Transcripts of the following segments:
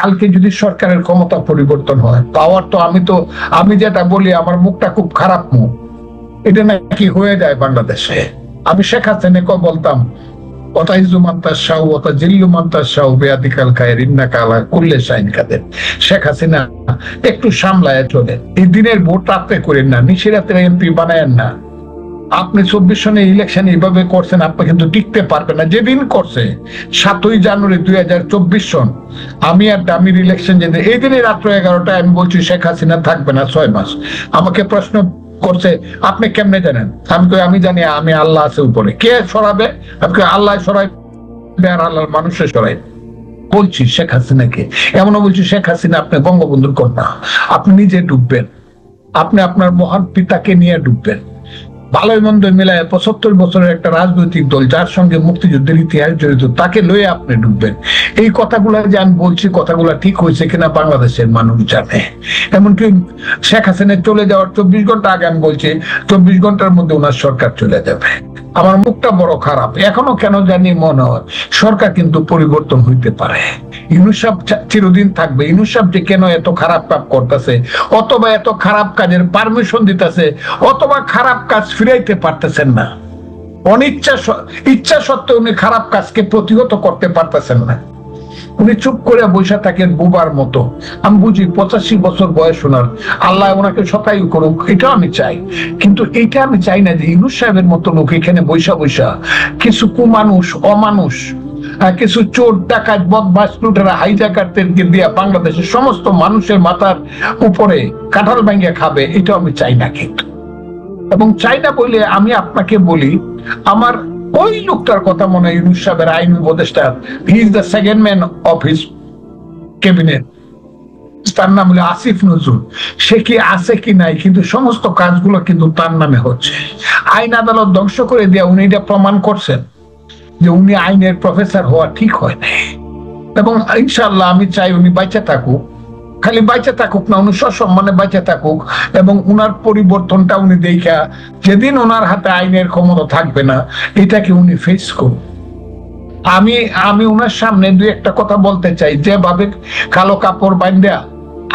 কালকে যদি সরকারের ক্ষমতা পরিবর্তন হয়, পাওয়ার তো আমি যেটা বলি আমার মুখটা খুব খারাপ মুখ, এটা নাকি হয়ে যায় বাংলাদেশে। আমি শেখ হাসিনাকে বলতাম শেখ হাসিনা একটু সামলায় চলে, এই দিনের ভোট রাত্রে করেন না, নিশিরাতের এমপি বানায়েন না। আপনি 24 সনে ইলেকশন এইভাবে করছেন, আপনি কিন্তু টিকতে পারবেন না। যেদিন করছে 7ই জানুয়ারি 2024 সন, আমি আর ডামির ইলেকশন যেদিন, এই দিনে রাত্র 11টায় আমি বলছি শেখ হাসিনা থাকবে না 6 মাস। আমাকে প্রশ্ন করছে আপনি কেমনে জানেন? আমি জানি, আমি আল্লাহ আছে উপরে, কে সরাবে? আল্লাহ সরাইবে আর আল্লাহর মানুষে সরাইবে। বলছি শেখ হাসিনাকে, এমনও বলছি শেখ হাসিনা আপনি বঙ্গবন্ধুর কন্যা, আপনি নিজে ডুববেন, আপনি আপনার মহান পিতাকে নিয়ে ডুববেন। ভালোই মন্দ মিলায় 75 বছরের একটা রাজনৈতিক দল যার সঙ্গে মুক্তিযুদ্ধের ইতিহাস জড়িত, তাকে লয়ে আপনি ডুববেন। এই কথাগুলো যে আমি বলছি, কথাগুলো ঠিক হয়েছে কিনা বাংলাদেশের মানুষ জানে। এমনকি শেখ হাসিনা চলে যাওয়ার 24 ঘন্টা আগে আমি বলছি 24 ঘন্টার মধ্যে ওনার সরকার চলে যাবে। আমার মুখটা বড় খারাপ এখনো কেন জানি মনে হয় সরকার কিন্তু পরিবর্তন হইতে পারে। ইউনূস সাহেব চিরদিন থাকবে। ইউনূস সাহেব যে কেন এত খারাপ কাজ করতেছে, অথবা এত খারাপ কাজের পারমিশন দিতেছে, অথবা খারাপ কাজ ফিরাইতে পারতেছেন না, ইচ্ছা সত্ত্বেও উনি খারাপ কাজকে প্রতিহত করতে পারতেছেন না। উনি চুপ করে বসে থাকেন বুবার মতো। আমি বুঝি 85 বছর বয়স ওনার, আল্লাহ ওনাকে শতায়ু করুক, এটা আমি চাই। কিন্তু এইটা আমি চাই না যে ইউনূস সাহেবের মতো লোক এখানে বৈশা কিছু কুমানুষ, অমানুষ, কিছু চোর ডাকাত বদমাশ লুটেরা হাইজাকারদেরকে দিয়া বাংলাদেশের সমস্ত মানুষের মাথার উপরে কাঁঠাল ভাঙিয়ে খাবে, এটা আমি চাই না। কিন্তু এবং চাই না বলে আমি আপনাকে বলি, আমার ওই লোকটার কথা মনে হয়, ইউনূস সাহেবের আইন উপদেষ্টা, he is the second man of his cabinet, তার নাম হলো আসিফ নজরুল। সে কি আছে কি নাই, কিন্তু সমস্ত কাজগুলো কিন্তু তার নামে হচ্ছে। আইন আদালত ধ্বংস করে দেয়া উনি এটা প্রমাণ করছেন যে উনি আইনের প্রফেসর হওয়া ঠিক হয় না। এবং ইনশাআল্লাহ আমি চাই উনি বাইচে থাকুক, খালি বাইচে থাকুক না, উনি সসম্মানে বাইচে থাকুক, এবং উনার পরিবর্তনটা উনি দেখা, যেদিন ওনার হাতে আইনের ক্ষমতা থাকবে না, এটাকে উনি ফেস করুন। আমি উনার সামনে দুই একটা কথা বলতে চাই। যেভাবে কালো কাপড় বান্ধা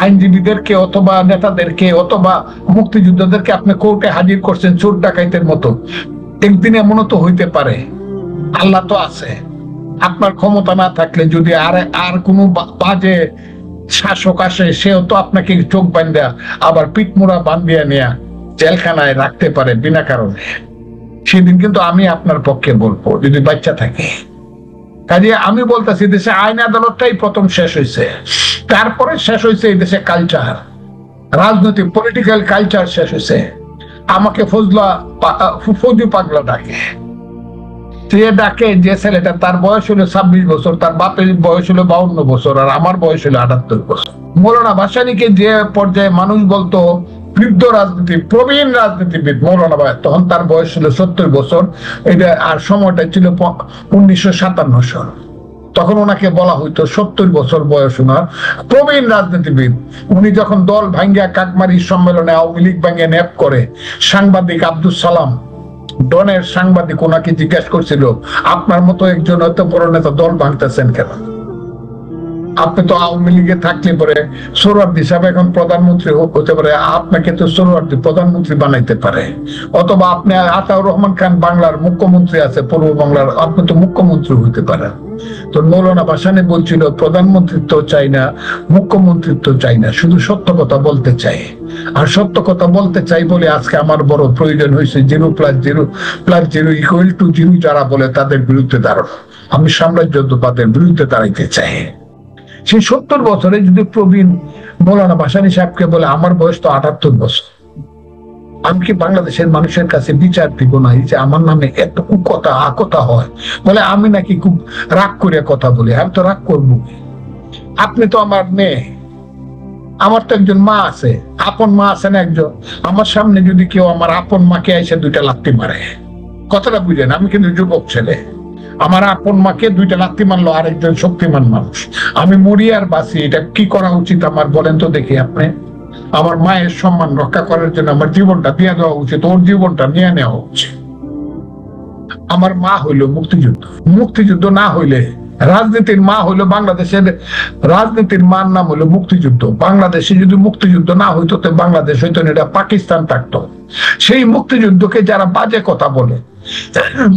আইনজীবীদেরকে অথবা নেতাদেরকে অথবা মুক্তিযোদ্ধাদেরকে আপনি কোর্টে হাজির করছেন চোর ডাকাইতের মতো, একদিন এমনও তো হইতে পারে, আল্লাহ তো আছে, আপনার ক্ষমতা না থাকলে যদি আর কোনো বাজে শাসক আসে, সেও তো আপনাকে চোখ বান্ধা আবার পিঠমোড়া বান্ধিয়া নেয়া জেলখানায় রাখতে পারে বিনা কারণে। সেদিন কিন্তু আমি আপনার পক্ষে বলবো যদি বাচ্চা থাকে। কাজে আমি বলতেছি দেশে আইন আদালতটাই প্রথম শেষ হয়েছে, তারপরে শেষ হয়েছে এই দেশে কালচার, রাজনৈতিক পলিটিক্যাল কালচার শেষ হয়েছে। আমাকে ফৌজু পাগলা ডাকে, যে ছেলেটা, তার বয়স হলো 26 বছর, তার বাপের বয়স হলো 52 বছর, আর আমার বয়স হলো 78 বছর। মৌলানা ভাসানীকে যে পর্যায়ে মানুষ বলতো বৃদ্ধ রাজনীতি, প্রবীণ রাজনীতিবিদ মৌলানা ভাই, তখন তার বয়স ছিল 70 বছর। এটা আর সময়টা ছিল 1957 সাল। তখন ওনাকে বলা হইতো 70 বছর বয়স ওনার, প্রবীণ রাজনীতিবিদ। উনি যখন দল ভাঙ্গিয়া কাকমারি সম্মেলনে আওয়ামী লীগ ভাঙ্গিয়া ন্যাপ করে, সাংবাদিক আব্দুল সালাম ডনের সাংবাদিক ওনাকে জিজ্ঞাসা করছিল, আপনার মতো একজন এত বড় নেতা দল ভাঙতেছেন কেন? আপনি তো আওয়ামী লীগে থাকলে পরে সোহরাওয়ার্দী সাহেব এখন প্রধানমন্ত্রী হতে পারে, আপনাকে তো সোহরাওয়ার্দী প্রধানমন্ত্রী বানাইতে পারে, অথবা আপনি আতাউর রহমান খান বাংলার মুখ্যমন্ত্রী আছে পূর্ব বাংলার, আপনি তো মুখ্যমন্ত্রী হইতে পারেন। তো মৌলানা ভাসানী বলছিল প্রধানমন্ত্রিত্ব চাই না, মুখ্যমন্ত্রিত্ব চাই না, শুধু সত্য কথা বলতে চাই। আর সত্য কথা বলতে চাই বলে আজকে আমার বড় প্রয়োজন হয়েছে 0+0+0=0 যারা বলে তাদের বিরুদ্ধে দাঁড়ানো। আমি সাম্রাজ্যবাদের বিরুদ্ধে দাঁড়াইতে চাই। সেই 70 বছরে যদি প্রবীণ মৌলানা ভাসানী সাহেবকে বলে আমার বয়স তো 78 বছর, আমি কি বাংলাদেশের মানুষের কাছে বিচার দিব না যে আমার নামে এত কথা আকথা হয়? বলে আমি নাকি খুব রাগ করে কথা বলি। আমি তো রাগ করবো, আপনি তো আমার মেয়ে, আমার তো একজন মা আছে, আপন মা আছেন একজন। আমার সামনে যদি কেউ আমার আপন মাকে এসে 2টা লাথি মারে, কথাটা বুঝেন, আমি কিন্তু যুবক ছেলে, আমার আপন মাকে 2টা লাথি মারলো আরেকজন শক্তিমান মানুষ, আমি মরি আর বাঁচি, এটা কি করা উচিত আমার বলেন তো দেখি আপনি? আমার মায়ের সম্মান রক্ষা করার জন্য আমার জীবনটা দিয়ে দেওয়া উচিত, ওর জীবনটা নিয়ে নেওয়া উচিত। আমার মা হইলো মুক্তিযুদ্ধ, মুক্তিযুদ্ধ না হইলে রাজনীতির মা হইলো বাংলাদেশের, রাজনীতির মার নাম হলো মুক্তিযুদ্ধ। বাংলাদেশে যদি মুক্তিযুদ্ধ না হইতো তো বাংলাদেশ হইতো না, এটা পাকিস্তান থাকতো। সেই মুক্তিযুদ্ধকে যারা বাজে কথা বলে,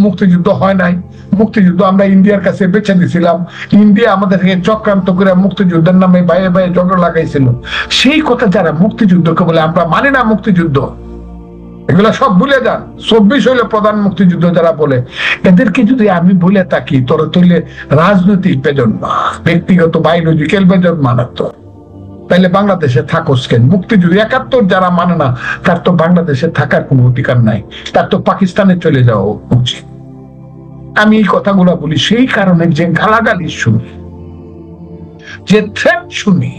মুক্তিযুদ্ধ হয় নাই, মুক্তিযুদ্ধ আমরা ইন্ডিয়ার কাছে বেছে দিছিলাম, ইন্ডিয়া আমাদেরকে চক্রান্ত করে মুক্তিযুদ্ধের নামে বাইরে বাইরে ঝগড়া লাগাইছিল, সেই কথা যারা মুক্তিযুদ্ধকে বলে আমরা মানি না মুক্তিযুদ্ধ, এগুলা সব ভুলে যান। 24 হইলে প্রধান মুক্তিযুদ্ধ যারা বলে, এদেরকে যদি আমি ভুলে থাকি তোরা তুইলে রাজনৈতিক বেজন মা, ব্যক্তিগত বায়োলজিক্যাল বেজন মানাত, তাইলে বাংলাদেশে থাকোস কেন? মুক্তিযুদ্ধ 71 যারা মানে না, তার তো বাংলাদেশে থাকার কোনো অধিকার নাই, তার তো পাকিস্তানে চলে যাওয়া উচিত। আমি এই কথাগুলো বলি সেই কারণে যে গালাগালি শুনি, যে থ্রেট শুনি,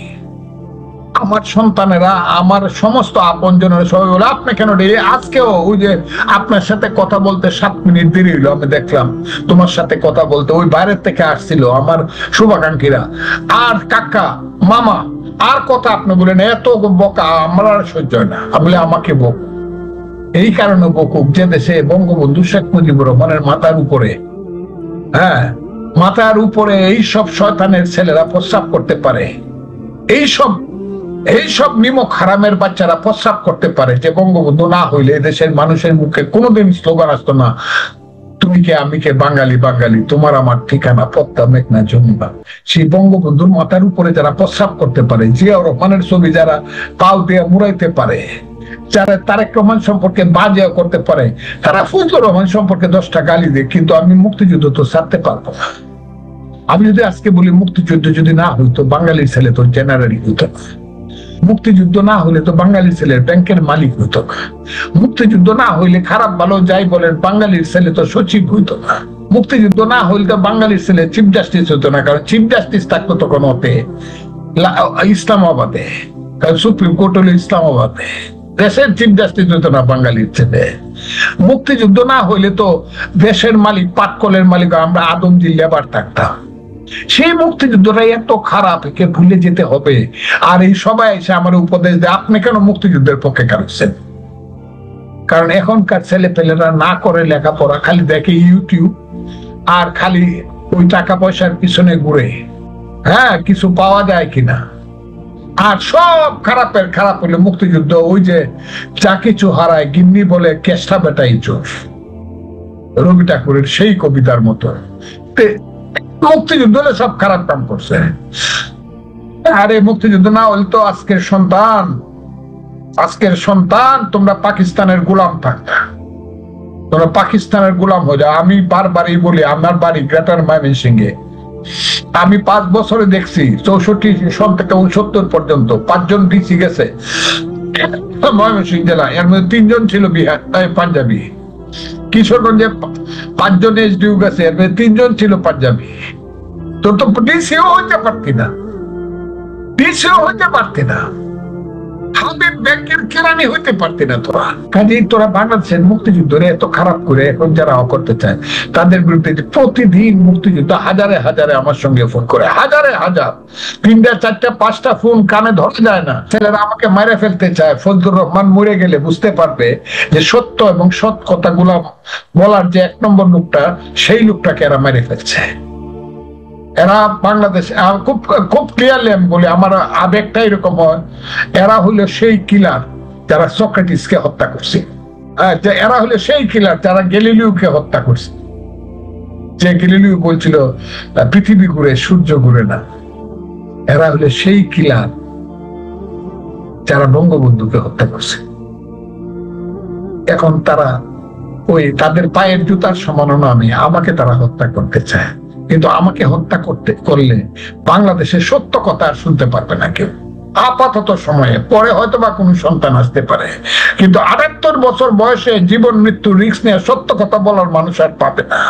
আমার সন্তানেরা, আমার সমস্ত আপনজনেরা সবাই বলে আপনি কেন আজকেও ওই যে আপনার সাথে কথা বলতে 7 মিনিট দেরি হইলো, আমি দেখলাম তোমার সাথে কথা বলতে, ওই বাইরের থেকে আসছিল আমার শুভাকাঙ্ক্ষীরা, আর কাকা মামা আর কথা আপনি বলেন, এত বকা আমার আর সহ্য হয় না। বলে আমাকে বক, এই কারণে বকুক যে দেশে বঙ্গবন্ধু শেখ মুজিবুর রহমানের মাথার উপরে, হ্যাঁ মাথার উপরে এই সব শয়তানের ছেলেরা প্রস্রাব করতে পারে, এইসব নিমক হারামের বাচ্চারা প্রস্রাব করতে পারে, যে বঙ্গবন্ধু না হইলে দেশের মানুষের মুখে কোনোদিন স্লোগান আসতো না, তুমি কে আমি কে বাঙালি বাঙালি, তোমার আমার ঠিকানা পদ্মা মেঘনা যমুনা। সেই বঙ্গবন্ধুর মাথার উপরে যারা প্রস্রাব করতে পারে, জিয়াউর রহমানের ছবি যারা পাও দিয়ে মুড়াইতে পারে, যারা তারেক রহমান সম্পর্কে বাজেও করতে পারে, তারা ফজলুর রহমান সম্পর্কে 10টা গালি দেয়, কিন্তু আমি মুক্তিযুদ্ধ তো ছাড়তে পারবো না। আমি যদি আজকে বলি মুক্তিযুদ্ধ যদি না হইতো বাঙালির ছেলে তো জেনারেলি হইতো না, মুক্তিযুদ্ধ না হইলে তো বাঙালির ছেলের ব্যাংকের মালিক হইতো না, মুক্তিযুদ্ধ না হইলে খারাপ ভালো যাই বলেন বাঙালির ছেলে তো সচিব হইতো না, মুক্তিযুদ্ধ না হইলে তো বাঙালির ছেলে চিফ জাস্টিস হইতো না, কারণ চিফ জাস্টিস থাকতো তখন হতে ইসলামাবাদে, কারণ সুপ্রিম কোর্ট হলো ইসলামাবাদে, দেশের চিফ জাস্টিস হইতো না বাঙালির ছেলে। মুক্তিযুদ্ধ না হইলে তো দেশের মালিক পাটকলের মালিক আমরা আদমজি লেবার থাকতাম। সেই মুক্তিযুদ্ধটাই এত খারাপ, একে ভুলে যেতে হবে। আর এই সবাই এসে আমার উপদেশ দেয় আপনি কেন মুক্তিযুদ্ধের পক্ষে কারছেন? কারণ এখনকার ছেলে পেলেরা না করে লেখাপড়া, খালি দেখে ইউটিউব আর খালি ওই টাকা পয়সার পিছনে ঘুরে, হ্যাঁ কিছু পাওয়া যায় কিনা। আর সব খারাপের খারাপ হলে মুক্তিযুদ্ধ, ওই যে যা কিছু হারায় গিন্নি বলে কেষ্টা বেটাই চোর, রবি ঠাকুরের সেই কবিতার মতো। মুক্তিযুদ্ধ সব খারাপ কাম করছে। আরে মুক্তিযুদ্ধ না হলে তো আজকের সন্তান তোমরা পাকিস্তানের গোলাম থাকতা, তোমরা পাকিস্তানের গোলাম হয়ে যাও। আমি বারবারই বলি, আমার বাড়ি গ্রেটার ময়মনসিংহে, আমি 5 বছরে দেখছি 64 সন থেকে 69 পর্যন্ত 5 জন ডিসি গেছে ময়মনসিংহ জেলা, এর মধ্যে 3 জন ছিল বিহার পাঞ্জাবি। কিশোরগঞ্জে 5 জন এসডিও গেছে, এর মধ্যে 3 জন ছিল পাঞ্জাবি। তো ডিসিও হইতে পারতি না, ডিসিও হইতে পারতি না, হাবিব ব্যাংকের কেরানি হইতে পারতি না তোরা। কাজেই তোরা বাংলাদেশের মুক্তিযুদ্ধরে এত খারাপ করে এখন যারা করতে চায় তাদের বিরুদ্ধে প্রতিদিন মুক্তিযুদ্ধ হাজারে হাজারে আমার সঙ্গে ফোন করে, হাজারে হাজার, 3টা 4টা 5টা ফোন কানে ধরা যায় না। ছেলেরা আমাকে মেরে ফেলতে চায়। ফজলুর রহমান মরে গেলে বুঝতে পারবে যে সত্য এবং সৎ কথাগুলা বলার যে 1 নম্বর লোকটা, সেই লোকটাকে এরা মেরে ফেলছে। এরা বাংলাদেশ খুব খুব ক্লিয়ারলি আমি বলি, আমার আবেগটা এরকম হয়, এরা হলো সেই কিলার যারা সক্রেটিসকে হত্যা করছে, এরা হলো সেই কিলার যারা গ্যালিলিওকে হত্যা করছে। যে গ্যালিলিও বলছিল পৃথিবী ঘুরে সূর্য ঘুরে না, এরা হলো সেই কিলার যারা বঙ্গবন্ধুকে হত্যা করছে। এখন তারা ওই তাদের পায়ের জুতার সমানও আমি, আমাকে তারা হত্যা করতে চায়, কিন্তু আমাকে হত্যা করলে বাংলাদেশের সত্য কথা আর শুনতে পারবে না কেউ আপাতত সময়ে। পরে হয়তো বা কোনো সন্তান আসতে পারে, কিন্তু 78 বছর বয়সে জীবন মৃত্যু রিস্ক নিয়ে সত্য কথা বলার মানুষ আর পাবে না।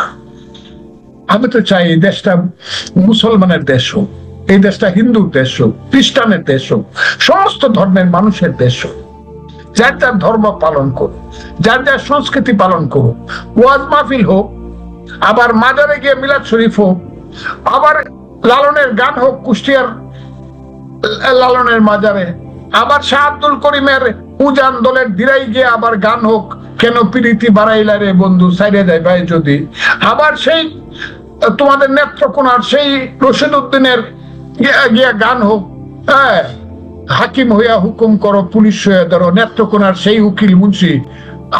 আমি তো চাই এই দেশটা মুসলমানের দেশ হোক, এই দেশটা হিন্দুর দেশ হোক, খ্রিস্টানের দেশ হোক, সমস্ত ধর্মের মানুষের দেশ হোক। যার যার ধর্ম পালন করুক, যার যার সংস্কৃতি পালন করুক, ওয়াজ মাহফিল হোক, আবার মাজারে গিয়ে মিলাদ শরীফ হোক, আবার লালনের গান হোক কুষ্টিয়ার লালনের মাজারে, আবার শাহ আব্দুল করিমের উজান দলের দিরাই গিয়ে আবার গান হোক, কেন প্রীতি বাড়াইলা রে বন্ধু সাইরে যায় ভাই যদি, আবার সেই তোমাদের নেত্রকোনার সেই রশিদ উদ্দিনের গিয়া গান হোক, হ্যাঁ, হাকিম হইয়া হুকুম করো, পুলিশ হইয়া ধরো, নেত্রকোনার সেই উকিল মুন্সি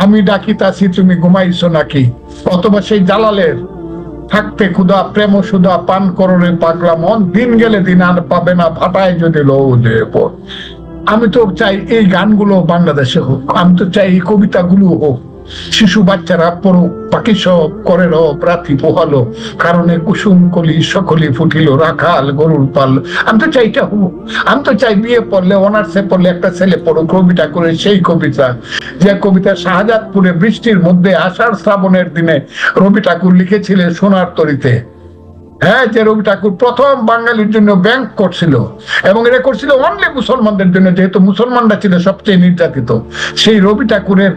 আমি ডাকিতাছি তুমি ঘুমাইছো নাকি, অথবা সেই জালালের থাকতে ক্ষুধা প্রেম সুধা পান কররে পাগলা মন, দিন গেলে দিন আর পাবে না ভাটায় যদি লৌ যে পর। আমি তো চাই এই গানগুলো বাংলাদেশে হোক, আমি তো চাই এই কবিতাগুলো হোক, শিশু বাচ্চারা পড়ুক, পাখি সব করে রব রাতি পোহালো, কারণে কুসুম কলি সকলি ফুটিল, রাখাল গরুর পাল। আমি তো চাই এটা হোক। আমি তো চাই বিয়ে পড়লে, অনার্সে পড়লে একটা ছেলে পড়ুক কবিতা করে, সেই কবিতা যে কবিতা শাহজাদপুরে বৃষ্টির মধ্যে আষাঢ় শ্রাবণের দিনে রবি ঠাকুর লিখেছিলেন সোনার তরীতে। হ্যাঁ, যে রবি ঠাকুর প্রথম বাঙালির জন্য ব্যাংক করছিল, এবং এটা করছিল অনলি মুসলমানদের জন্য, যেহেতু মুসলমানরা ছিল সবচেয়ে নির্যাতিত। সেই রবি ঠাকুরের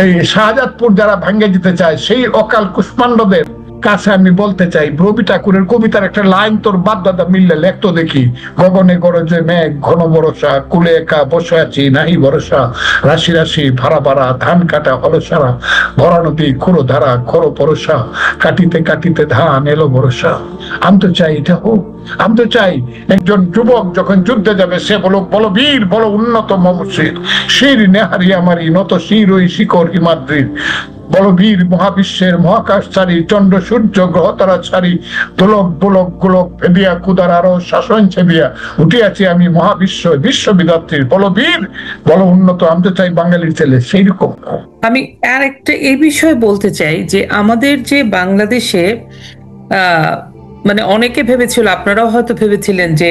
এই শাহজাদপুর যারা ভাঙ্গে যেতে চায়, সেই অকাল কুষ্মাণ্ডদের কাছে আমি বলতে চাই, রবি ঠাকুরের কবিতার একটা লাইন তোর বাপ দাদা মিললে লেখতো দেখি, গগনে গরজে মেঘ ঘন বরসা, কুলে একা বসে আছি নাহি ভরসা, রাশি রাশি ভাড়া ভাড়া ধান কাটা হলসারা, ভরা নদী খোরো ধারা খোরো পরসা, কাটিতে কাটিতে ধান এলো ভরসা। আমি তো চাই এটা হোক। আমি তো চাই একজন যুবক যখন যুদ্ধে যাবে সে বলো বলো বীর বলো উন্নত মমশির, শির নেহারি আমারি নত শির ওই শিকর হিমাদ্রির, বলবীর মহাবিশ্বের মহাকাশ ছাড়ি, চন্দ্র সূর্য গ্রহ তারা ছাড়ি, দোলক বোলক গোলক ভেদিয়া কুদার আরো শাসন ছেবিয়া উঠিয়াছি আমি মহাবিশ্ব বিশ্ববিধাত্রীর, বলবীর বল উন্নত। আমি তো চাই বাঙালির ছেলে সেই রকম। আমি আর একটা এই বিষয়ে বলতে চাই যে আমাদের যে বাংলাদেশে মানে অনেকে ভেবেছিল, আপনারাও হয়তো ভেবেছিলেন যে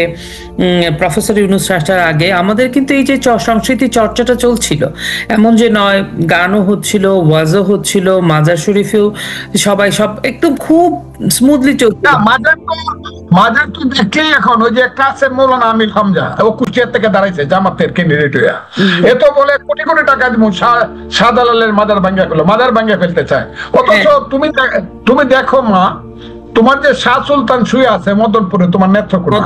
প্রফেসর ইউনূস আসার আগে আমাদের কিন্তু এই যে সংস্কৃতি চর্চাটা চলছিল, এমন যে নয়, গানও হচ্ছিল, ওয়াজও হচ্ছিল, মাজার শরীফেও সবাই সব একদম খুব স্মুথলি চলছিল। মাজার তো দেখলে এখন ওই যে একটা আছে মৌলানা আমির হামজা, ও কুষ্টিয়ার থেকে দাঁড়াইছে জামাতের ক্যান্ডিডেট হইয়া, এ তো বলে কোটি কোটি টাকা দিব শাহজালালের মাজার ভাঙ্গা ফেলো, মাজার ভাঙ্গা ফেলতে চায়। অথচ তুমি দেখো মা, তোমার যে শাহ সুলতান শুয়ে আছে মদনপুরে, তোমার নেত্রকোনায়,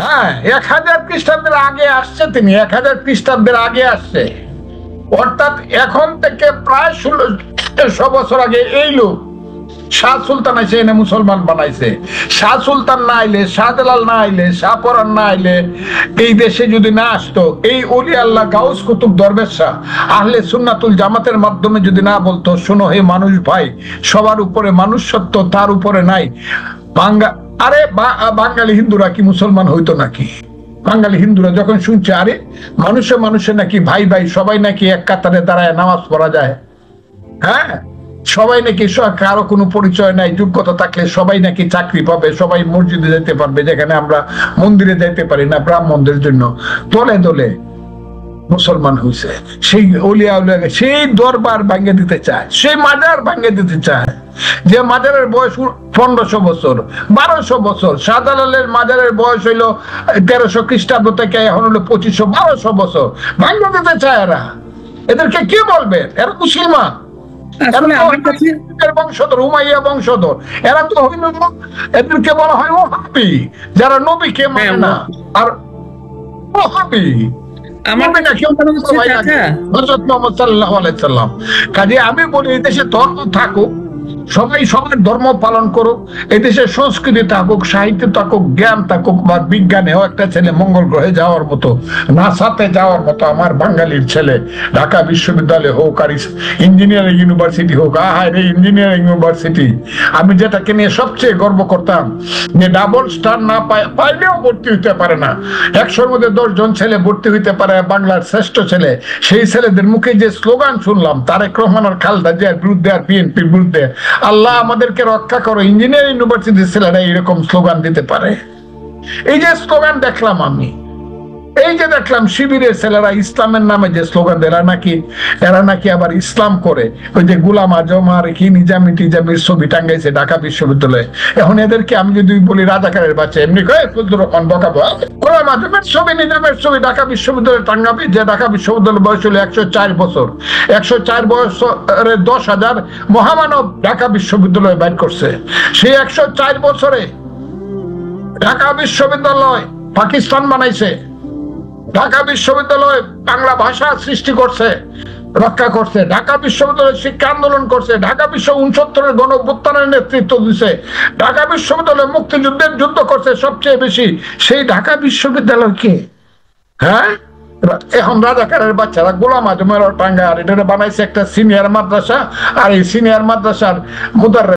হ্যাঁ, 1000 খ্রিস্টাব্দের আগে আসছে তিনি, 1000 খ্রিস্টাব্দের আগে আসছে, অর্থাৎ এখন থেকে প্রায় 1600 বছর আগে এই লোক শাহ সুলতান এসে এনে মুসলমান বানাইছে। শাহ সুলতান না আইলে, শাহজালাল না আইলে, শাহপরান না আইলে, এই দেশে যদি না আসতো, এই ওলি আল্লাহ গাউস কুতুব দরবেশ শাহ আহলে সুন্নাতুল জামাতের মাধ্যমে যদি না বলতো, শোনো হে মানুষ ভাই, সবার উপরে মানুষত্ব, তার উপরে নাই আরে বাঙালি হিন্দুরা কি মুসলমান হইতো নাকি? বাঙালি হিন্দুরা যখন শুনছে আরে মানুষে মানুষে নাকি ভাই ভাই, সবাই নাকি এক কাতারে দাঁড়ায় নামাজ পড়া যায়, হ্যাঁ, সবাই নাকি কারো কোনো পরিচয় নাই, যোগ্যতা থাকলে সবাই নাকি চাকরি পাবে, সবাই মসজিদে যেতে পারবে, যেখানে আমরা মন্দিরে যেতে পারি না ব্রাহ্মণদের জন্য। দলে দলে মুসলমান হয়েছে, সেই ওলিয়া উলিয়াকে সেই দরবার ভাঙিয়ে দিতে চায়, সেই মাজার ভাঙিয়ে দিতে চায়, যে মাজারের বয়স 1500 বছর 1200 বছর। শাহজালালের মাজারের বয়স হইলো 1300 খ্রিস্টাব্দ থেকে এখন হলো 2500 1200 বছর। ভাঙিয়ে দিতে চায় এরা। এদেরকে কি বলবে? এরা মুসলমান, বংশধর, উমাইয়া বংশধর, এরা তো হইল, এদেরকে বলা হয় ওহাবি, যারা নবীকে মানে না। আর ওহাবি কাজে আমি বলি এই দেশে ধর্ম থাকুক, সবাই সবার ধর্ম পালন করুক, এদেশের সংস্কৃতি থাকুক, সাহিত্য থাকুক, জ্ঞান থাকুক, বা বিজ্ঞানেও একটা ছেলে মঙ্গল গ্রহে যাওয়ার মতো, নাসাতে যাওয়ার মতো আমার বাঙালির ছেলে ঢাকা বিশ্ববিদ্যালয় হোক, আর ইঞ্জিনিয়ারিং ইউনিভার্সিটি হোক। রে ইঞ্জিনিয়ারিং ইউনিভার্সিটি আমি যেটাকে নিয়ে সবচেয়ে গর্ব করতাম, যে ডাবল স্টার না পাইলেও ভর্তি হইতে পারে না, 100-র মধ্যে 10 জন ছেলে ভর্তি হইতে পারে, বাংলার শ্রেষ্ঠ ছেলে। সেই ছেলেদের মুখে যে স্লোগান শুনলাম, তারেক রহমান আর খালেদা জিয়ার বিরুদ্ধে আর বিএনপির বিরুদ্ধে, আল্লাহ আমাদেরকে রক্ষা করো, ইঞ্জিনিয়ারিং ইউনিভার্সিটির ছেলেরা এইরকম স্লোগান দিতে পারে। এই যে স্লোগান দেখলাম আমি, এই যে দেখলাম শিবিরের ছেলেরা ইসলামের নামে যে স্লোগান দেয়, এরা নাকি আবার ইসলাম করে, ওই যে গোলাম আজম আর কি নিজামি টিজামির ছবি টাঙ্গাইছে ঢাকা বিশ্ববিদ্যালয়ে। এখন এদেরকে আমি যদি বলি রাজাকারের বাচ্চা, এমনি কয়ে ফজলুর রহমান বকাবো, গোলাম আজমের ছবি নিজামের ছবি ঢাকা বিশ্ববিদ্যালয়ে টাঙ্গাবে, যে ঢাকা বিশ্ববিদ্যালয়ের বয়স হলো 104 বছর। 104 বছরে 10,000 মহামানব ঢাকা বিশ্ববিদ্যালয়ে বাইর করছে। সেই 104 বছরে ঢাকা বিশ্ববিদ্যালয় পাকিস্তান বানাইছে, ঢাকা বিশ্ববিদ্যালয় বাংলা ভাষা সৃষ্টি করছে, রক্ষা করছে, ঢাকা বিশ্ববিদ্যালয় শিক্ষা আন্দোলন করছে, ঢাকা বিশ্ব 69-এর গণ অভ্যুত্থানের নেতৃত্ব দিছে, ঢাকা বিশ্ববিদ্যালয় মুক্তিযুদ্ধের যুদ্ধ করছে সবচেয়ে বেশি, সেই ঢাকা বিশ্ববিদ্যালয় কে? হ্যাঁ, এখন রাজাকারের বাচ্চারা গোলাম আজমের টাঙ্গা আর এটা বানাইছে একটা সিনিয়র মাদ্রাসা, আর এই সিনিয়র মাদ্রাসার মুদার